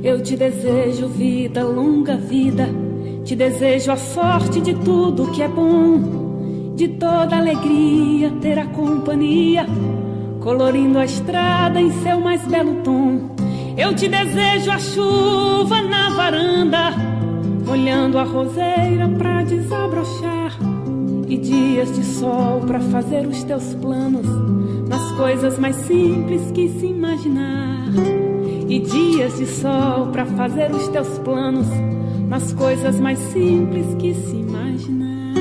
Eu te desejo vida, longa vida. Te desejo a sorte de tudo que é bom, de toda alegria ter a companhia, colorindo a estrada em seu mais belo tom. Eu te desejo a chuva na varanda, molhando a roseira pra desabrochar, e dias de sol pra fazer os teus planos nas coisas mais simples que se imaginar. E dias de sol pra fazer os teus planos nas coisas mais simples que se imaginar.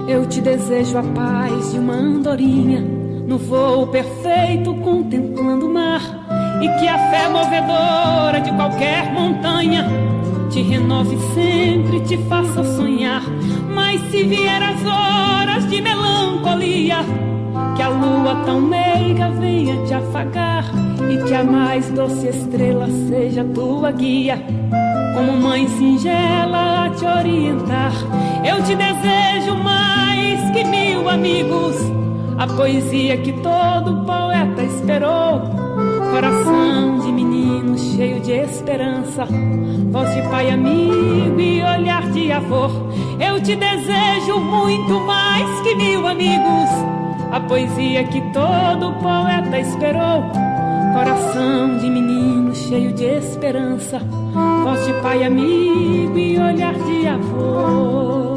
Eu te desejo a paz de uma andorinha no voo perfeito contemplando o mar, e que a fé movedora de qualquer montanha te renove sempre, te faça sonhar. Mas se vier as horas de melancolia, que a lua tão meiga venha te afagar, e que a mais doce estrela seja tua guia, como mãe singela a te orientar. Eu te desejo mais que 1000 amigos, a poesia que todo poeta esperou, coração de menino cheio de esperança, voz de pai amigo e olhar de avô. Eu te desejo muito mais que 1000 amigos, a poesia que todo poeta esperou, coração de menino cheio de esperança, voz de pai amigo e olhar de avô.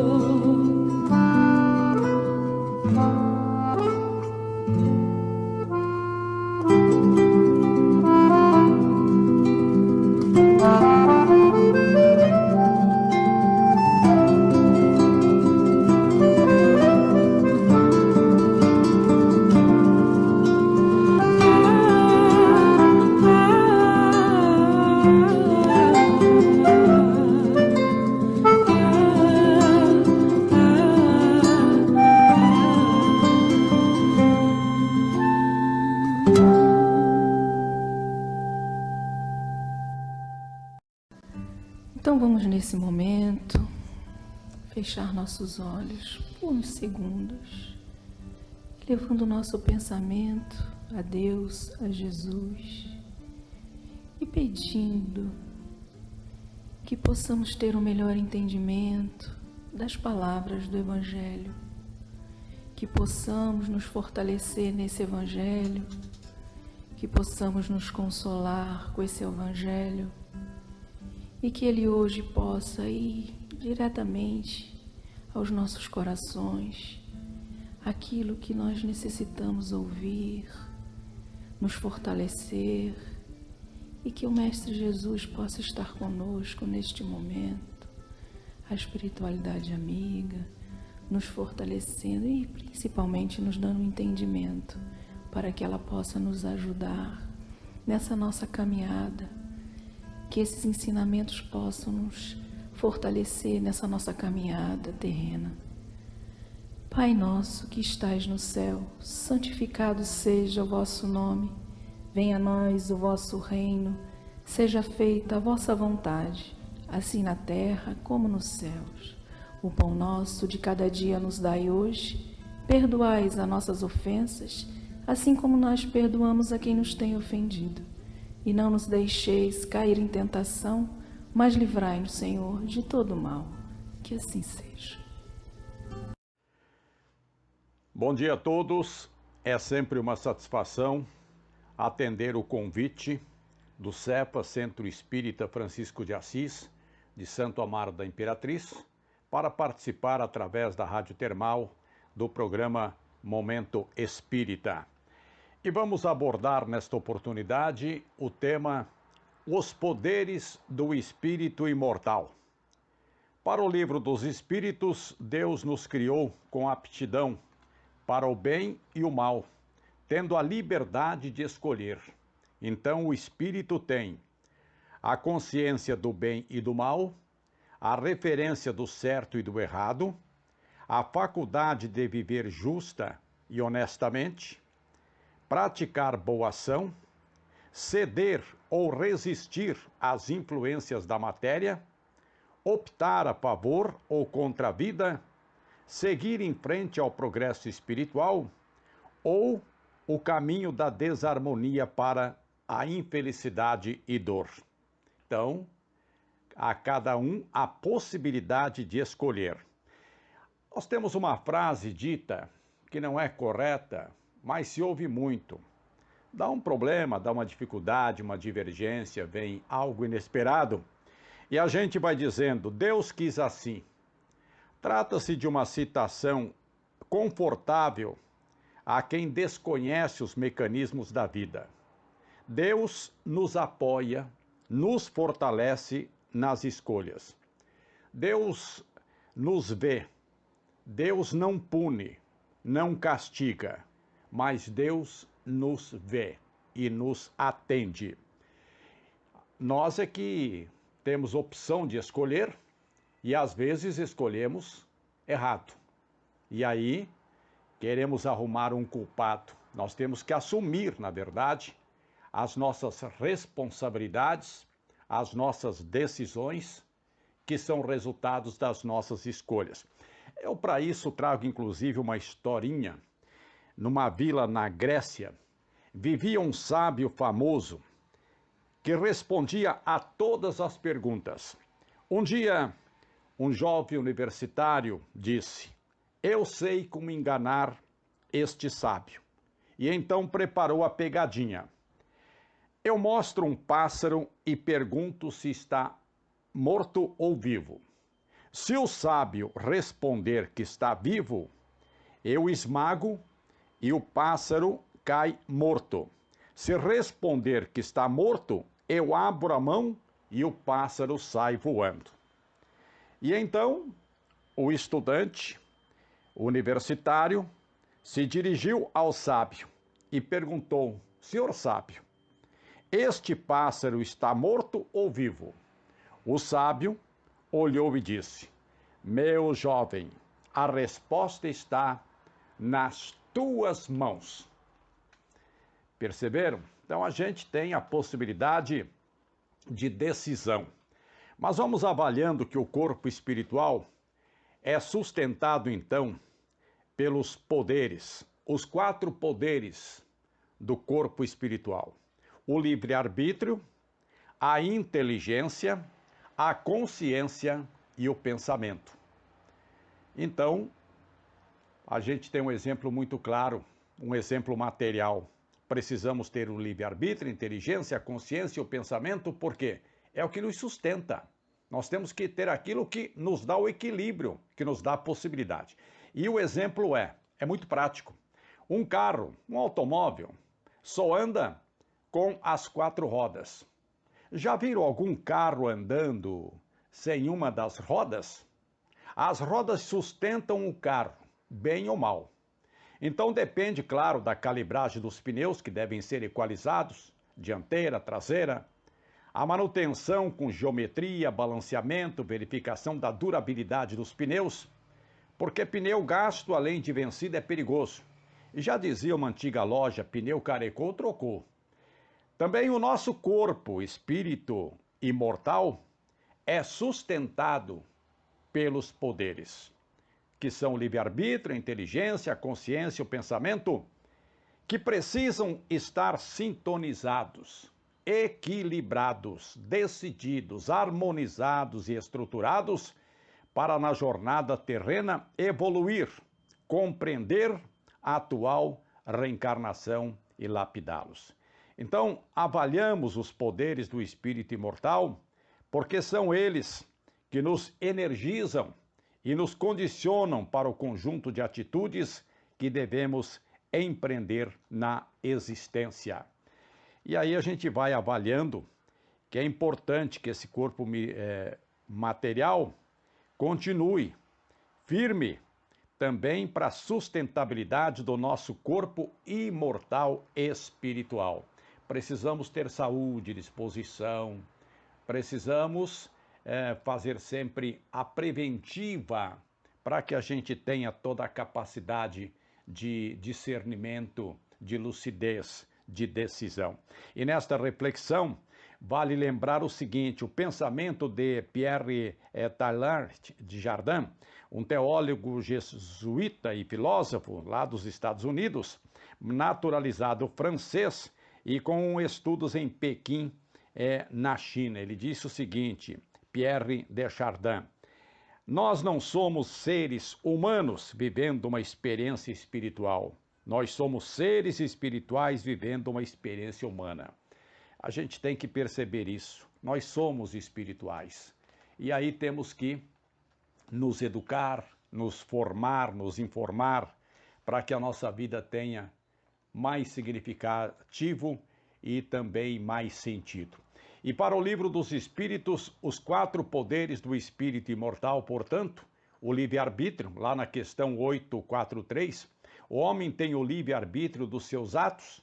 Então vamos nesse momento fechar nossos olhos por uns segundos, levando o nosso pensamento a Deus, a Jesus, e pedindo que possamos ter um melhor entendimento das palavras do Evangelho, que possamos nos fortalecer nesse Evangelho, que possamos nos consolar com esse Evangelho, e que ele hoje possa ir diretamente aos nossos corações, aquilo que nós necessitamos ouvir, nos fortalecer, e que o Mestre Jesus possa estar conosco neste momento, a espiritualidade amiga, nos fortalecendo e principalmente nos dando um entendimento para que ela possa nos ajudar nessa nossa caminhada, que esses ensinamentos possam nos fortalecer nessa nossa caminhada terrena. Pai nosso que estais no céu, santificado seja o vosso nome. Venha a nós o vosso reino, seja feita a vossa vontade, assim na terra como nos céus. O pão nosso de cada dia nos dai hoje, perdoai as nossas ofensas, assim como nós perdoamos a quem nos tem ofendido. E não nos deixeis cair em tentação, mas livrai-nos, Senhor, de todo mal. Que assim seja. Bom dia a todos. É sempre uma satisfação atender o convite do CEPA, Centro Espírita Francisco de Assis, de Santo Amaro da Imperatriz, para participar através da Rádio Termal do programa Momento Espírita. E vamos abordar nesta oportunidade o tema Os Poderes do Espírito Imortal. Para o Livro dos Espíritos, Deus nos criou com aptidão para o bem e o mal, tendo a liberdade de escolher. Então o espírito tem a consciência do bem e do mal, a referência do certo e do errado, a faculdade de viver justa e honestamente, praticar boa ação, ceder ou resistir às influências da matéria, optar a favor ou contra a vida, seguir em frente ao progresso espiritual ou o caminho da desarmonia para a infelicidade e dor. Então, a cada um a possibilidade de escolher. Nós temos uma frase dita que não é correta, mas se ouve muito. Dá um problema, dá uma dificuldade, uma divergência, vem algo inesperado e a gente vai dizendo, Deus quis assim. Trata-se de uma citação confortável a quem desconhece os mecanismos da vida. Deus nos apoia, nos fortalece nas escolhas. Deus nos vê. Deus não pune, não castiga, mas Deus nos vê e nos atende. Nós é que temos opção de escolher e às vezes escolhemos errado. E aí queremos arrumar um culpado. Nós temos que assumir, na verdade, as nossas responsabilidades, as nossas decisões, que são resultados das nossas escolhas. Eu, para isso, trago inclusive uma historinha. Numa vila na Grécia, vivia um sábio famoso que respondia a todas as perguntas. Um dia, um jovem universitário disse, eu sei como enganar este sábio. E então preparou a pegadinha. Eu mostro um pássaro e pergunto se está morto ou vivo. Se o sábio responder que está vivo, eu esmago e o pássaro cai morto. Se responder que está morto, eu abro a mão e o pássaro sai voando. E então, o estudante universitário se dirigiu ao sábio e perguntou, senhor sábio, este pássaro está morto ou vivo? O sábio olhou e disse, meu jovem, a resposta está nas tuas mãos. Perceberam? Então a gente tem a possibilidade de decisão. Mas vamos avaliando que o corpo espiritual é sustentado então pelos poderes, os 4 poderes do corpo espiritual. O livre-arbítrio, a inteligência, a consciência e o pensamento. Então, a gente tem um exemplo muito claro, um exemplo material. Precisamos ter o livre-arbítrio, a inteligência, a consciência e o pensamento, porque é o que nos sustenta. Nós temos que ter aquilo que nos dá o equilíbrio, que nos dá a possibilidade. E o exemplo é muito prático. Um carro, um automóvel, só anda com as 4 rodas. Já viram algum carro andando sem uma das rodas? As rodas sustentam o carro, bem ou mal. Então depende, claro, da calibragem dos pneus, que devem ser equalizados, dianteira, traseira, a manutenção com geometria, balanceamento, verificação da durabilidade dos pneus, porque pneu gasto, além de vencido, é perigoso. E já dizia uma antiga loja, pneu carecou, trocou. Também o nosso corpo, espírito imortal, é sustentado pelos poderes, que são o livre-arbítrio, a inteligência, a consciência e o pensamento, que precisam estar sintonizados, equilibrados, decididos, harmonizados e estruturados para na jornada terrena evoluir, compreender a atual reencarnação e lapidá-los. Então, avaliamos os poderes do espírito imortal, porque são eles que nos energizam e nos condicionam para o conjunto de atitudes que devemos empreender na existência. E aí a gente vai avaliando que é importante que esse corpo material continue firme também para a sustentabilidade do nosso corpo imortal espiritual. Precisamos ter saúde, disposição, precisamos fazer sempre a preventiva para que a gente tenha toda a capacidade de discernimento, de lucidez, de decisão. E nesta reflexão, vale lembrar o seguinte: o pensamento de Pierre Teilhard de Chardin, um teólogo jesuíta e filósofo lá dos Estados Unidos, naturalizado francês e com estudos em Pequim, na China. Ele disse o seguinte, Pierre de Chardin: nós não somos seres humanos vivendo uma experiência espiritual. Nós somos seres espirituais vivendo uma experiência humana. A gente tem que perceber isso. Nós somos espirituais. E aí temos que nos educar, nos formar, nos informar, para que a nossa vida tenha mais significativo e também mais sentido. E para o Livro dos Espíritos, os 4 poderes do espírito imortal, portanto, o livre-arbítrio, lá na questão 843, o homem tem o livre-arbítrio dos seus atos?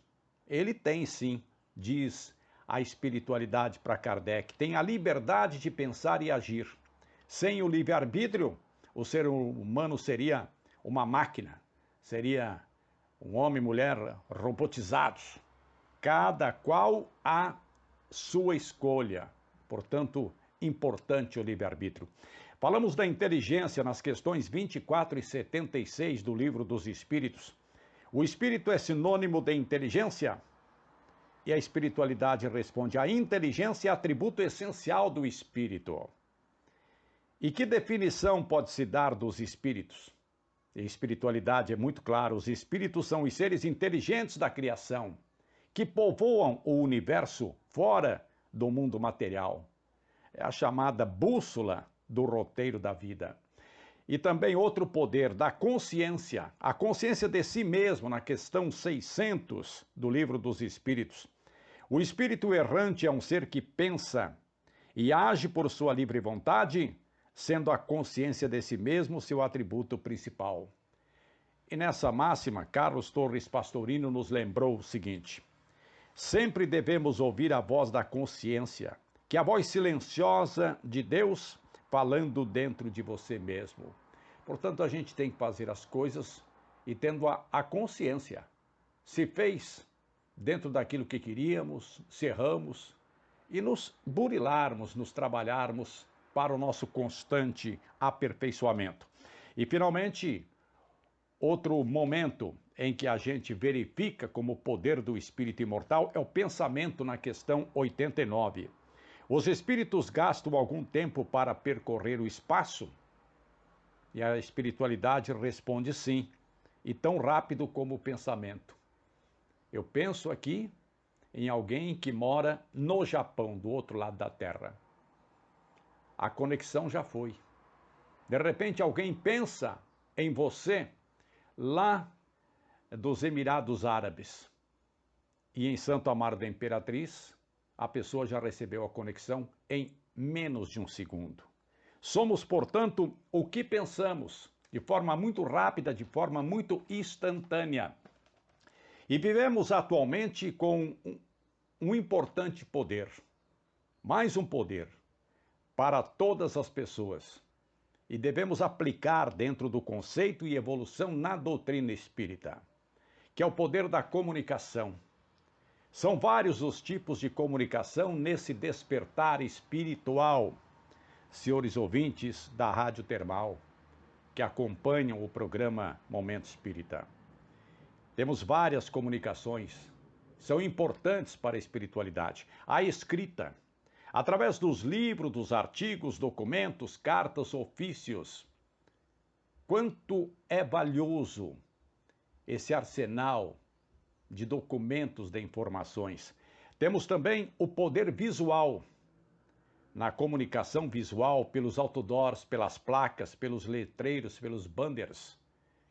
Ele tem sim, diz a espiritualidade para Kardec, tem a liberdade de pensar e agir. Sem o livre-arbítrio, o ser humano seria uma máquina, seria um homem e mulher robotizados, cada qual a sua escolha. Portanto, importante o livre-arbítrio. Falamos da inteligência nas questões 24 e 76 do Livro dos Espíritos. O espírito é sinônimo de inteligência? E a espiritualidade responde: a inteligência é atributo essencial do espírito. E que definição pode-se dar dos espíritos? A espiritualidade é muito clara: os espíritos são os seres inteligentes da criação, que povoam o universo fora do mundo material. É a chamada bússola do roteiro da vida. E também outro poder da consciência, a consciência de si mesmo, na questão 600 do Livro dos Espíritos. O espírito errante é um ser que pensa e age por sua livre vontade, sendo a consciência de si mesmo seu atributo principal. E nessa máxima, Carlos Torres Pastorino nos lembrou o seguinte: sempre devemos ouvir a voz da consciência, que é a voz silenciosa de Deus falando dentro de você mesmo. Portanto, a gente tem que fazer as coisas e tendo a consciência. Se fez dentro daquilo que queríamos, se erramos, e nos burilarmos, nos trabalharmos para o nosso constante aperfeiçoamento. E, finalmente, outro momento em que a gente verifica como o poder do espírito imortal é o pensamento na questão 89. Os espíritos gastam algum tempo para percorrer o espaço? E a espiritualidade responde sim, e tão rápido como o pensamento. Eu penso aqui em alguém que mora no Japão, do outro lado da Terra. A conexão já foi. De repente alguém pensa em você lá dos Emirados Árabes. E em Santo Amaro da Imperatriz, a pessoa já recebeu a conexão em menos de um segundo. Somos, portanto, o que pensamos, de forma muito rápida, de forma muito instantânea. E vivemos atualmente com um importante poder, mais um poder, para todas as pessoas. E devemos aplicar dentro do conceito e evolução na doutrina espírita, que é o poder da comunicação. São vários os tipos de comunicação nesse despertar espiritual. Senhores ouvintes da Rádio Termal, que acompanham o programa Momento Espírita. Temos várias comunicações, são importantes para a espiritualidade. A escrita, através dos livros, dos artigos, documentos, cartas, ofícios. Quanto é valioso esse arsenal de documentos, de informações. Temos também o poder visual, na comunicação visual, pelos outdoors, pelas placas, pelos letreiros, pelos banners,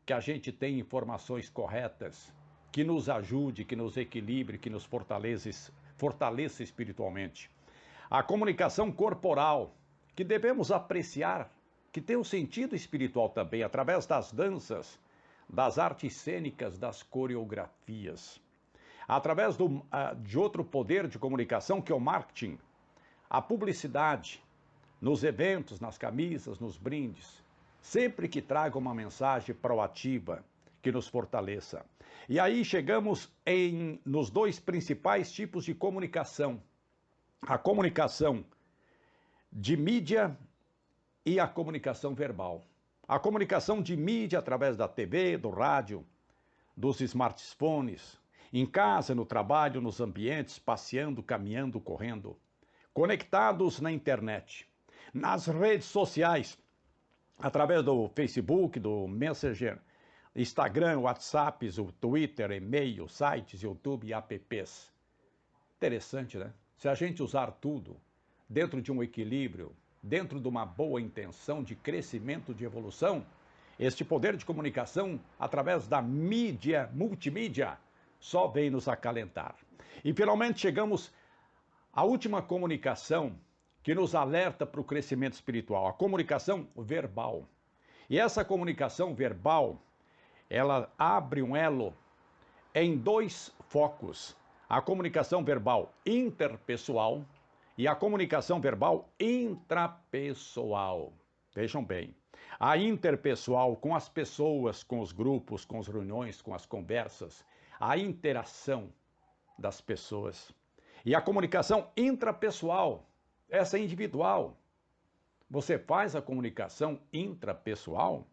que a gente tem informações corretas, que nos ajude, que nos equilibre, que nos fortaleça espiritualmente. A comunicação corporal, que devemos apreciar, que tem um sentido espiritual também, através das danças, das artes cênicas, das coreografias. Através de outro poder de comunicação, que é o marketing, a publicidade, nos eventos, nas camisas, nos brindes, sempre que traga uma mensagem proativa, que nos fortaleça. E aí chegamos nos dois principais tipos de comunicação. A comunicação de mídia e a comunicação verbal. A comunicação de mídia através da TV, do rádio, dos smartphones, em casa, no trabalho, nos ambientes, passeando, caminhando, correndo, conectados na internet, nas redes sociais, através do Facebook, do Messenger, Instagram, WhatsApp, o Twitter, e-mail, sites, YouTube e apps. Interessante, né? Se a gente usar tudo dentro de um equilíbrio, dentro de uma boa intenção de crescimento, de evolução, este poder de comunicação através da mídia, multimídia, só vem nos acalentar. E finalmente chegamos à última comunicação que nos alerta para o crescimento espiritual, a comunicação verbal. E essa comunicação verbal, ela abre um elo em dois focos: a comunicação verbal interpessoal e a comunicação verbal intrapessoal. Vejam bem, a interpessoal com as pessoas, com os grupos, com as reuniões, com as conversas, a interação das pessoas. E a comunicação intrapessoal, essa é individual. Você faz a comunicação intrapessoal?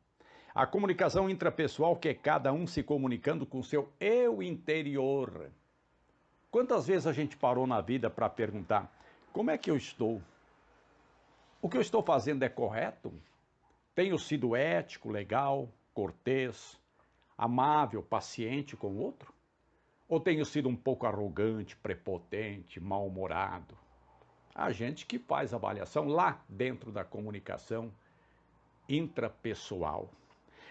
A comunicação intrapessoal, que é cada um se comunicando com o seu eu interior. Quantas vezes a gente parou na vida para perguntar: como é que eu estou? O que eu estou fazendo é correto? Tenho sido ético, legal, cortês, amável, paciente com o outro? Ou tenho sido um pouco arrogante, prepotente, mal-humorado? A gente que faz avaliação lá dentro da comunicação intrapessoal.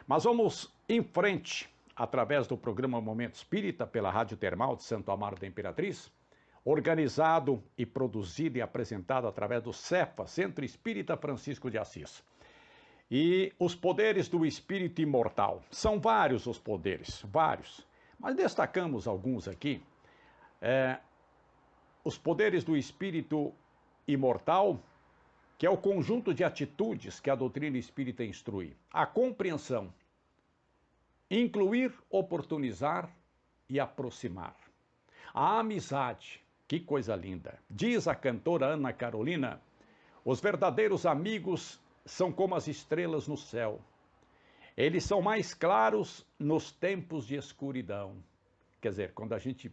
Mas vamos em frente, através do programa Momento Espírita, pela Rádio Termal de Santo Amaro da Imperatriz, organizado e produzido e apresentado através do CEFA, Centro Espírita Francisco de Assis. E os poderes do espírito imortal. São vários os poderes, vários. Mas destacamos alguns aqui. Os poderes do espírito imortal, que é o conjunto de atitudes que a doutrina espírita instrui. A compreensão, incluir, oportunizar e aproximar. A amizade, que coisa linda. Diz a cantora Ana Carolina: os verdadeiros amigos são como as estrelas no céu. Eles são mais claros nos tempos de escuridão. Quer dizer, quando a gente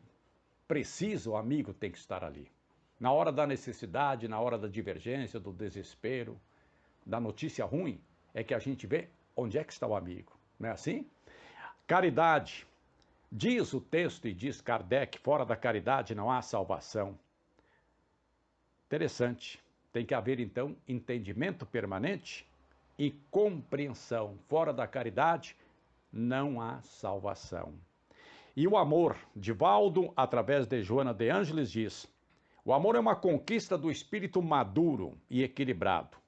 precisa, o amigo tem que estar ali. Na hora da necessidade, na hora da divergência, do desespero, da notícia ruim, é que a gente vê onde é que está o amigo. Não é assim? Caridade. Diz o texto e diz Kardec: fora da caridade não há salvação. Interessante. Tem que haver, então, entendimento permanente e compreensão. Fora da caridade não há salvação. E o amor. Divaldo, através de Joana de Ângeles, diz: o amor é uma conquista do espírito maduro e equilibrado.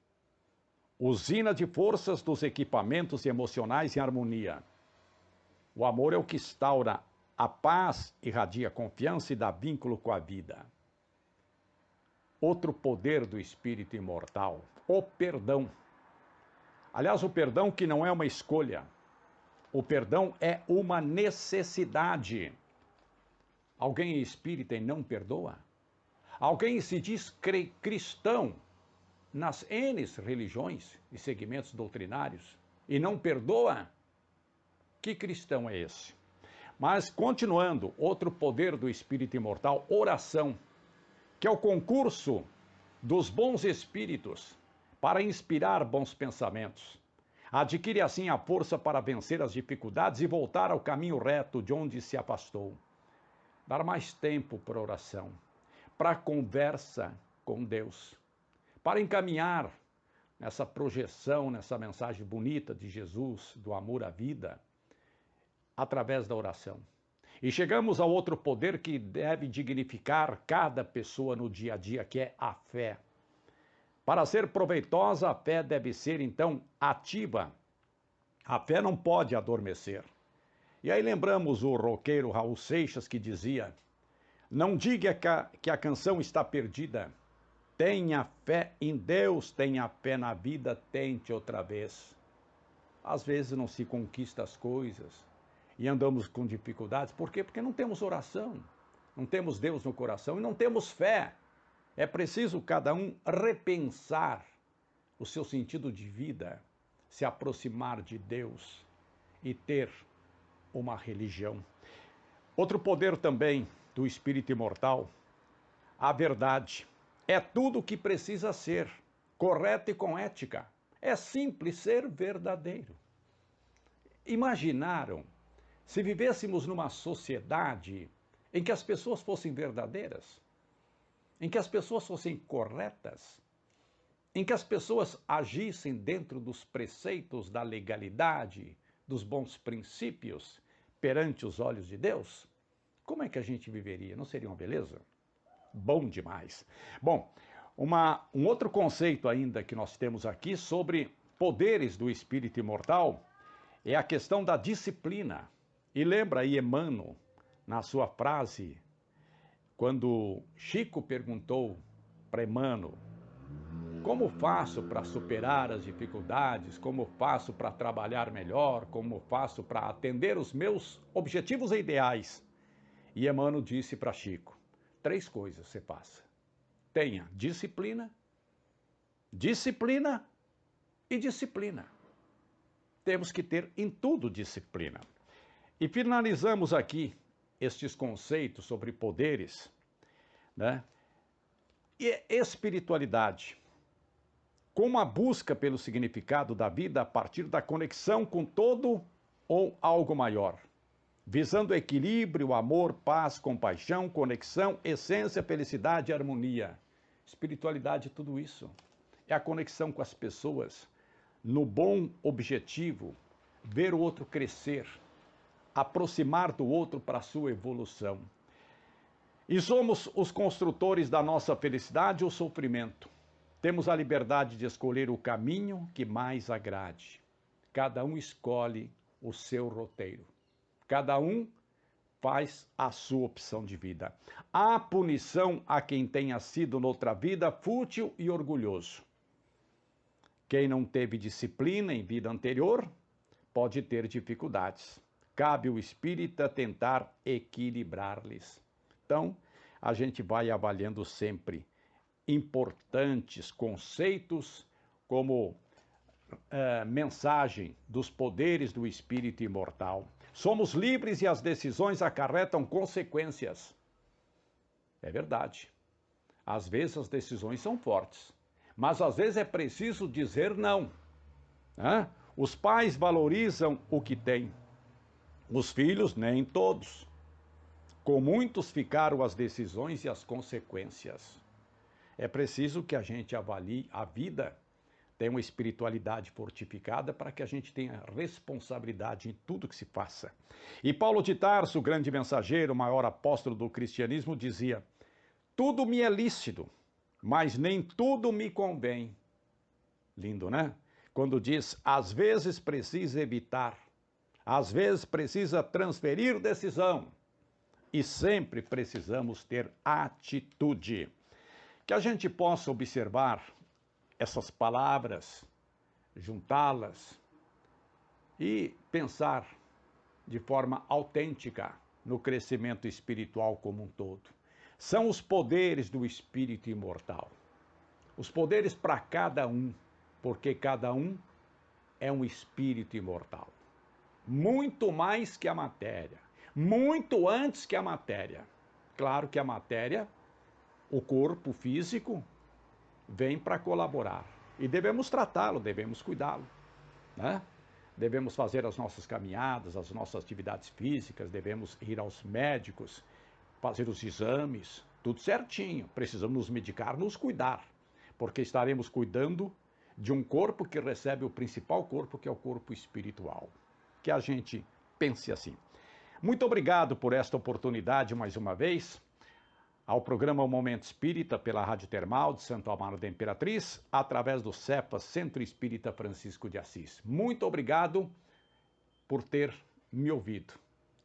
Usina de forças dos equipamentos emocionais em harmonia. O amor é o que instaura a paz, irradia confiança e dá vínculo com a vida. Outro poder do espírito imortal, o perdão. Aliás, o perdão que não é uma escolha. O perdão é uma necessidade. Alguém é espírita e não perdoa? Alguém se diz cristão nas N religiões e segmentos doutrinários e não perdoa? Que cristão é esse? Mas, continuando, outro poder do espírito imortal, oração, que é o concurso dos bons espíritos para inspirar bons pensamentos. Adquire assim a força para vencer as dificuldades e voltar ao caminho reto de onde se afastou. Dar mais tempo para oração, para conversa com Deus, para encaminhar nessa projeção, nessa mensagem bonita de Jesus, do amor à vida, através da oração. E chegamos ao outro poder que deve dignificar cada pessoa no dia a dia, que é a fé. Para ser proveitosa, a fé deve ser, então, ativa. A fé não pode adormecer. E aí lembramos o roqueiro Raul Seixas, que dizia: não diga que a canção está perdida. Tenha fé em Deus, tenha fé na vida, tente outra vez. Às vezes não se conquista as coisas. e andamos com dificuldades. Por quê? Porque não temos oração, não temos Deus no coração e não temos fé. É preciso cada um repensar o seu sentido de vida, se aproximar de Deus e ter uma religião. Outro poder também do espírito imortal, a verdade. É tudo o que precisa ser, correto e com ética. É simples ser verdadeiro. Imaginaram se vivêssemos numa sociedade em que as pessoas fossem verdadeiras, em que as pessoas fossem corretas, em que as pessoas agissem dentro dos preceitos da legalidade, dos bons princípios, perante os olhos de Deus? Como é que a gente viveria? Não seria uma beleza? Bom demais. Bom, um outro conceito ainda que nós temos aqui sobre poderes do espírito imortal é a questão da disciplina. E lembra aí Emmanuel, na sua frase, quando Chico perguntou para Emmanuel: como faço para superar as dificuldades? Como faço para trabalhar melhor? Como faço para atender os meus objetivos e ideais? E Emmanuel disse para Chico: 3 coisas você faça. Tenha disciplina, disciplina e disciplina. Temos que ter em tudo disciplina. E finalizamos aqui estes conceitos sobre poderes, né? E espiritualidade, como a busca pelo significado da vida a partir da conexão com todo ou algo maior, visando equilíbrio, amor, paz, compaixão, conexão, essência, felicidade e harmonia. Espiritualidade é tudo isso. É a conexão com as pessoas, no bom objetivo, ver o outro crescer, aproximar do outro para a sua evolução. E somos os construtores da nossa felicidade ou sofrimento. Temos a liberdade de escolher o caminho que mais agrade. Cada um escolhe o seu roteiro. Cada um faz a sua opção de vida. Há punição a quem tenha sido noutra vida fútil e orgulhoso. Quem não teve disciplina em vida anterior pode ter dificuldades. Cabe ao espírita tentar equilibrar-lhes. Então, a gente vai avaliando sempre importantes conceitos como mensagem dos poderes do espírito imortal. Somos livres e as decisões acarretam consequências. É verdade. Às vezes as decisões são fortes, mas às vezes é preciso dizer não. Os pais valorizam o que têm. Os filhos, nem todos. Com muitos ficaram as decisões e as consequências. É preciso que a gente avalie a vida, tenha uma espiritualidade fortificada para que a gente tenha responsabilidade em tudo que se faça. E Paulo de Tarso, o grande mensageiro, o maior apóstolo do cristianismo, dizia: tudo me é lícito, mas nem tudo me convém. Lindo, né? Quando diz, às vezes precisa evitar, às vezes precisa transferir decisão e sempre precisamos ter atitude. Que a gente possa observar essas palavras, juntá-las e pensar de forma autêntica no crescimento espiritual como um todo. São os poderes do espírito imortal. Os poderes para cada um, porque cada um é um espírito imortal. Muito mais que a matéria, muito antes que a matéria. Claro que a matéria, o corpo físico, vem para colaborar. E devemos tratá-lo, devemos cuidá-lo, né? Devemos fazer as nossas caminhadas, as nossas atividades físicas, devemos ir aos médicos, fazer os exames, tudo certinho. Precisamos nos medicar, nos cuidar, porque estaremos cuidando de um corpo que recebe o principal corpo, que é o corpo espiritual. Que a gente pense assim. Muito obrigado por esta oportunidade mais uma vez, ao programa Momento Espírita pela Rádio Termal de Santo Amaro da Imperatriz, através do CEPA, Centro Espírita Francisco de Assis. Muito obrigado por ter me ouvido.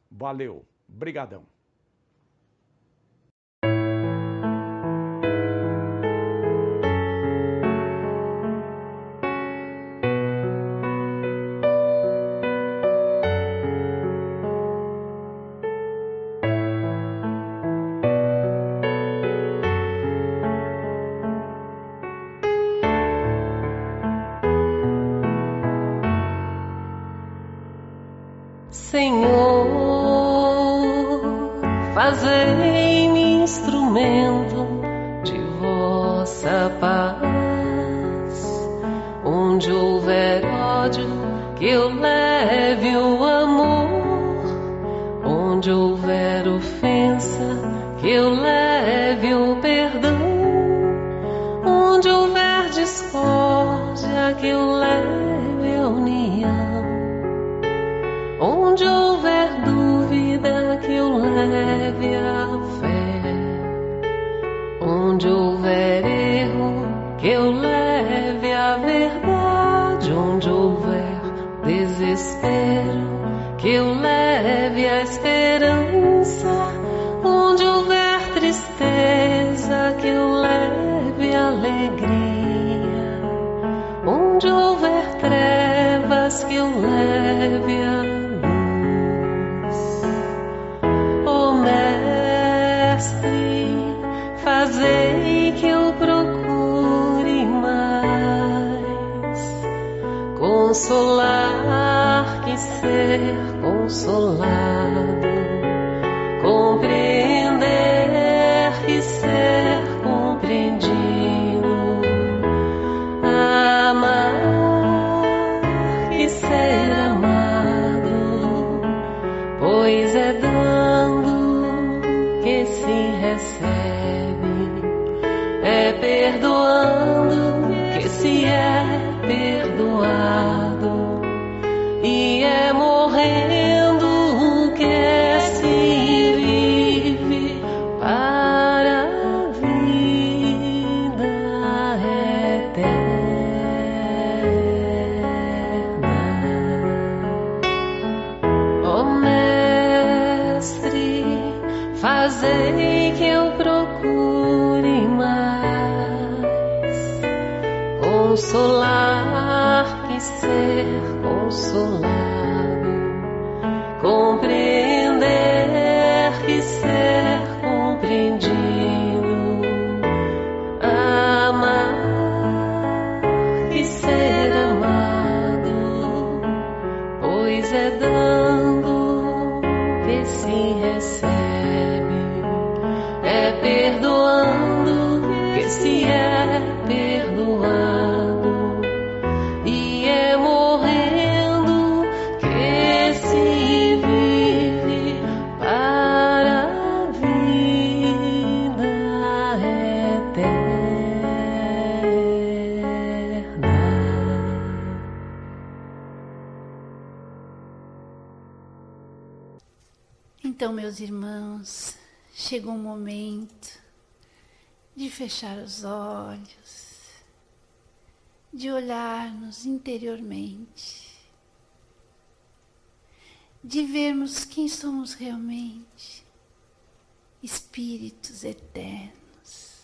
Valeu, brigadão. fazei-me instrumento de vossa paz. Onde houver ódio, que eu leve o amor. Onde houver ofensa, que eu leve o perdão. Onde houver discórdia, que eu leve a união. Onde houver dúvida, que eu leve a fé. Onde houver erro, que eu leve a verdade. Onde houver desespero, que eu leve a esperança. Onde houver tristeza, que eu leve a alegria. Onde houver trevas, que eu leve a luz. Ó Mestre, fazei que eu procure mais consolar que ser consolado, compreender que ser compreendido, amar que ser amado, pois é dando que se recebe, é perdoando que se é perdoado, e é morrendo que se vive para a vida eterna. Ó Mestre, fazei que eu procure mais consolar que ser consolado, compreender que ser compreendido, amar que ser amado, pois é dando que se recebe, é perdoando que se é perdoado, e é morrendo que se vive para a vida eterna. Então, meus irmãos, chegou o momento de fechar os olhos, de olhar-nos interiormente, de vermos quem somos realmente, espíritos eternos.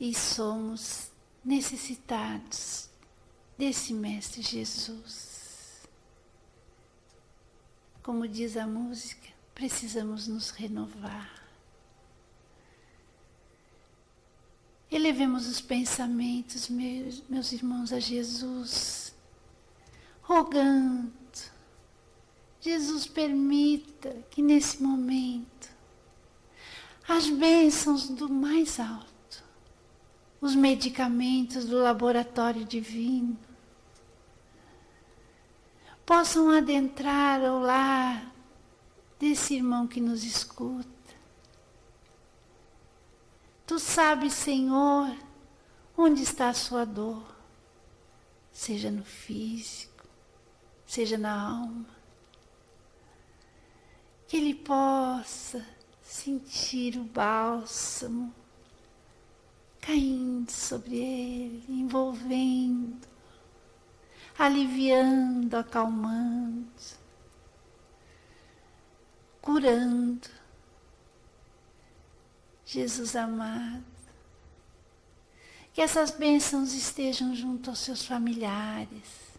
E somos necessitados desse Mestre Jesus. Como diz a música, precisamos nos renovar. Elevemos os pensamentos, meus irmãos, a Jesus, rogando. Jesus, permita que nesse momento as bênçãos do mais alto, os medicamentos do laboratório divino, possam adentrar ao lar desse irmão que nos escuta. Tu sabes, Senhor, onde está a sua dor, seja no físico, seja na alma. Que ele possa sentir o bálsamo caindo sobre ele, envolvendo, aliviando, acalmando, curando. Jesus amado, que essas bênçãos estejam junto aos seus familiares,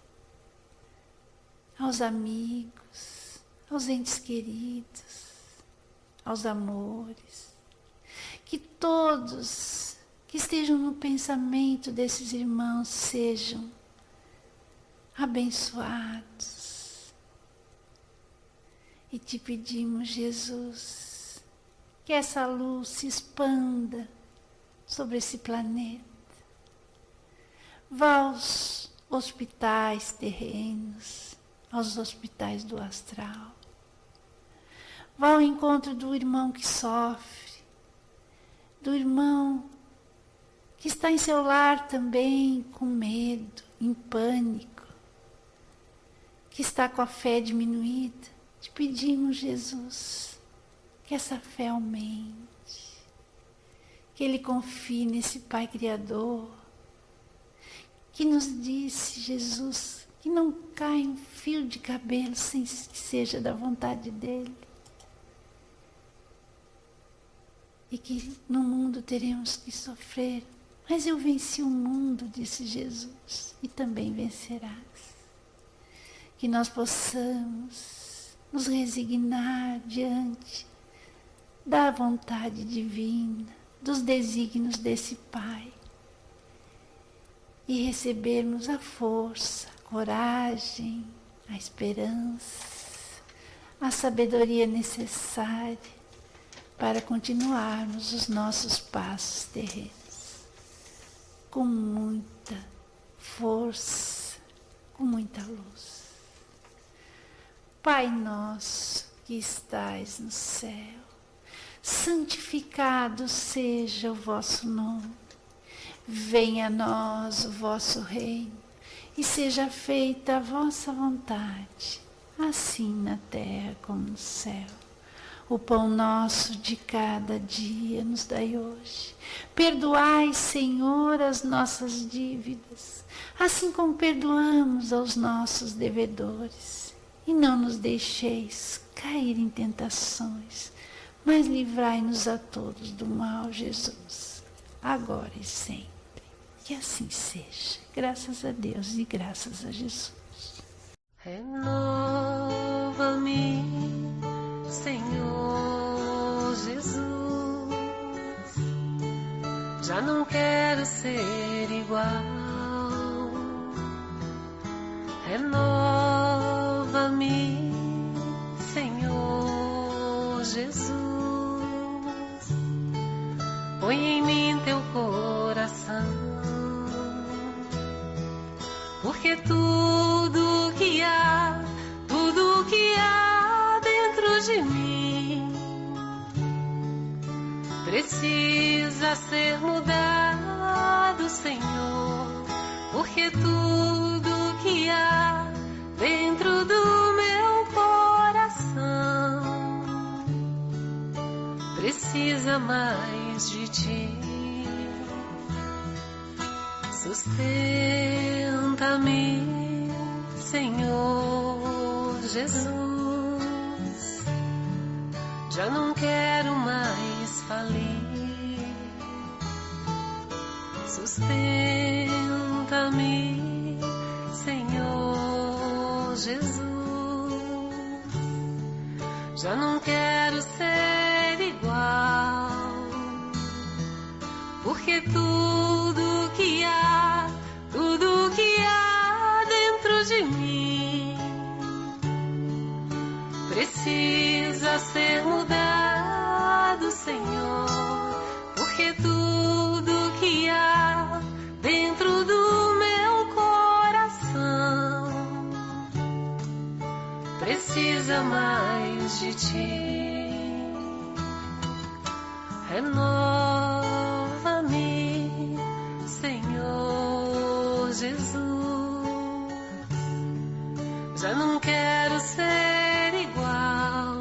aos amigos, aos entes queridos, aos amores. Que todos que estejam no pensamento desses irmãos sejam abençoados. E te pedimos, Jesus, que essa luz se expanda sobre esse planeta. Vá aos hospitais terrenos, aos hospitais do astral. Vá ao encontro do irmão que sofre, do irmão que está em seu lar também com medo, em pânico, que está com a fé diminuída. Te pedimos, Jesus, que essa fé aumente, que ele confie nesse Pai Criador, que nos disse, Jesus, que não cai um fio de cabelo sem que seja da vontade dele. E que no mundo teremos que sofrer, mas eu venci o mundo, disse Jesus, e também vencerás. Que nós possamos nos resignar diante da vontade divina, dos desígnios desse Pai, e recebermos a força, a coragem, a esperança, a sabedoria necessária para continuarmos os nossos passos terrenos com muita força, com muita luz. Pai nosso que estais no céu, santificado seja o vosso nome. Venha a nós o vosso reino e seja feita a vossa vontade, assim na terra como no céu. O pão nosso de cada dia nos dai hoje. Perdoai, Senhor, as nossas dívidas, assim como perdoamos aos nossos devedores. E não nos deixeis cair em tentações, mas livrai-nos a todos do mal, Jesus, agora e sempre. Que assim seja. Graças a Deus e graças a Jesus. Renova-me, Senhor Jesus. Já não quero ser igual. Renova-me, Senhor Jesus. Põe em mim teu coração, porque tudo que há dentro de mim precisa ser mudado, Senhor, porque tudo que há dentro do meu coração precisa mais de ti. Sustenta-me, Senhor Jesus. Já não quero mais falir. Sustenta-me, Senhor Jesus. Já não quero ser igual, porque tudo que há dentro de mim precisa ser mudado, Senhor, porque tudo que há dentro do meu coração precisa mais de ti. Renova-me, Senhor Jesus. Já não quero ser igual.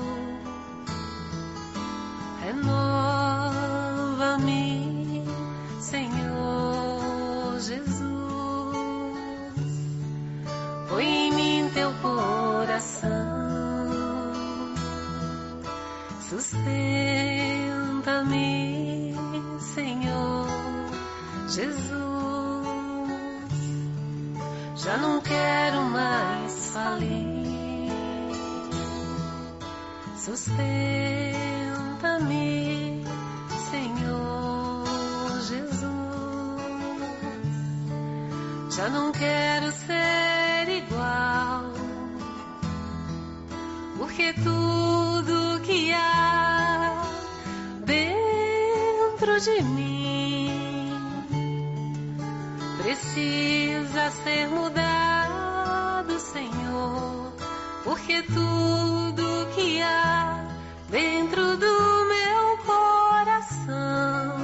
Renova-me, Senhor Jesus. Põe em mim teu coração. Sustenta-me, Senhor Jesus. Já não quero mais falir. Sustenta-me, Senhor Jesus. Já não quero ser igual, porque porque tudo que há dentro de mim precisa ser mudado, Senhor, porque tudo que há dentro do meu coração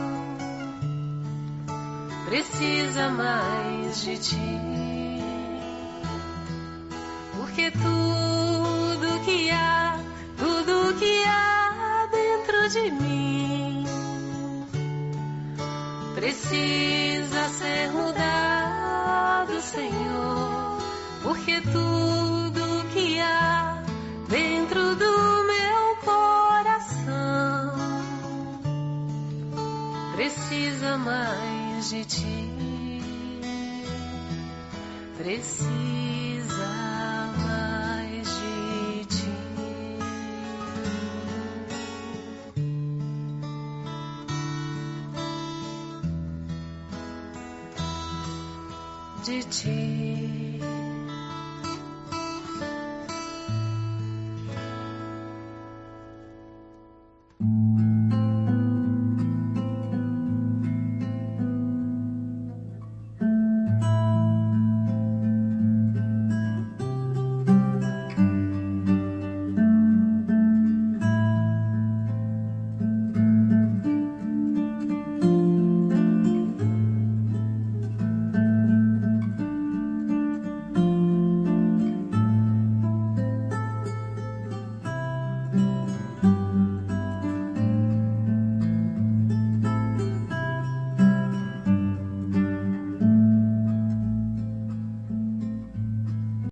precisa mais de ti, porque tudo que há dentro de mim precisa ser mudado, Senhor, porque tudo que há dentro do meu coração precisa mais de ti, precisa mais de ti. De ti.